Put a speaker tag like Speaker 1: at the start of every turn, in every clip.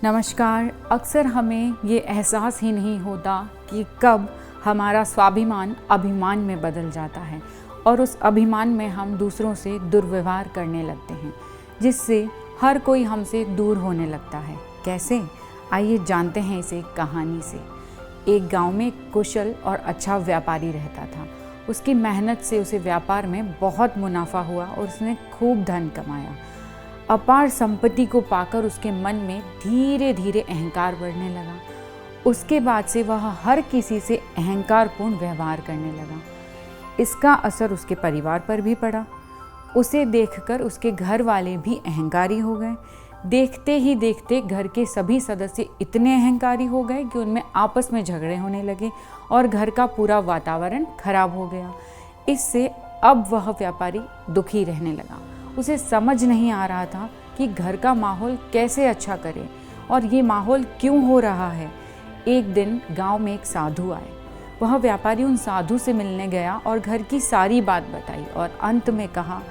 Speaker 1: नमस्कार। अक्सर हमें ये एहसास ही नहीं होता कि कब हमारा स्वाभिमान अभिमान में बदल जाता है और उस अभिमान में हम दूसरों से दुर्व्यवहार करने लगते हैं, जिससे हर कोई हमसे दूर होने लगता है। कैसे? आइए जानते हैं इसे कहानी से। एक गांव में एक कुशल और अच्छा व्यापारी रहता था। उसकी मेहनत से उसे व्यापार में बहुत मुनाफा हुआ और उसने खूब धन कमाया। अपार संपत्ति को पाकर उसके मन में धीरे धीरे अहंकार बढ़ने लगा। उसके बाद से वह हर किसी से अहंकारपूर्ण व्यवहार करने लगा। इसका असर उसके परिवार पर भी पड़ा। उसे देखकर उसके घर वाले भी अहंकारी हो गए। देखते ही देखते घर के सभी सदस्य इतने अहंकारी हो गए कि उनमें आपस में झगड़े होने लगे और घर का पूरा वातावरण खराब हो गया। इससे अब वह व्यापारी दुखी रहने लगा। उसे समझ नहीं आ रहा था कि घर का माहौल कैसे अच्छा करे और ये माहौल क्यों हो रहा है। एक दिन गांव में एक साधु आए। वह व्यापारी उन साधु से मिलने गया और घर की सारी बात बताई और अंत में कहा,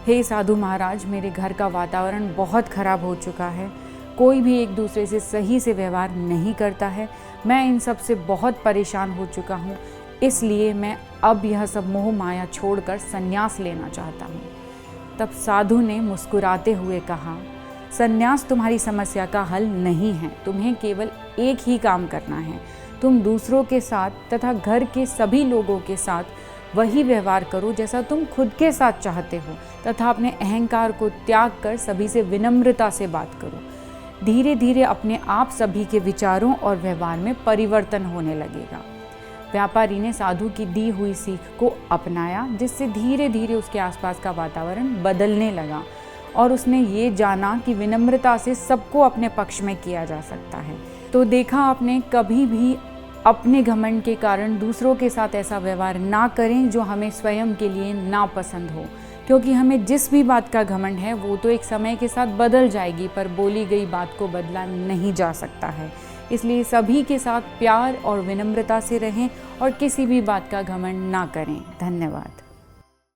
Speaker 1: हे साधु महाराज, मेरे घर का वातावरण बहुत खराब हो चुका है। कोई भी एक दूसरे से सही से व्यवहार नहीं करता है। मैं इन सब से बहुत परेशान हो चुका हूँ, इसलिए मैं अब यह सब मोह माया छोड़कर संन्यास लेना चाहता हूँ। तब साधु ने मुस्कुराते हुए कहा, संन्यास तुम्हारी समस्या का हल नहीं है। तुम्हें केवल एक ही काम करना है। तुम दूसरों के साथ तथा घर के सभी लोगों के साथ वही व्यवहार करो जैसा तुम खुद के साथ चाहते हो तथा अपने अहंकार को त्याग कर सभी से विनम्रता से बात करो। धीरे धीरे अपने आप सभी के विचारों और व्यवहार में परिवर्तन होने लगेगा। व्यापारी ने साधु की दी हुई सीख को अपनाया, जिससे धीरे धीरे उसके आसपास का वातावरण बदलने लगा और उसने ये जाना कि विनम्रता से सबको अपने पक्ष में किया जा सकता है। तो देखा आपने, कभी भी अपने घमंड के कारण दूसरों के साथ ऐसा व्यवहार ना करें जो हमें स्वयं के लिए नापसंद हो, क्योंकि हमें जिस भी बात का घमंड है वो तो एक समय के साथ बदल जाएगी, पर बोली गई बात को बदला नहीं जा सकता है। इसलिए सभी के साथ प्यार और विनम्रता से रहें और किसी भी बात का घमंड ना करें। धन्यवाद।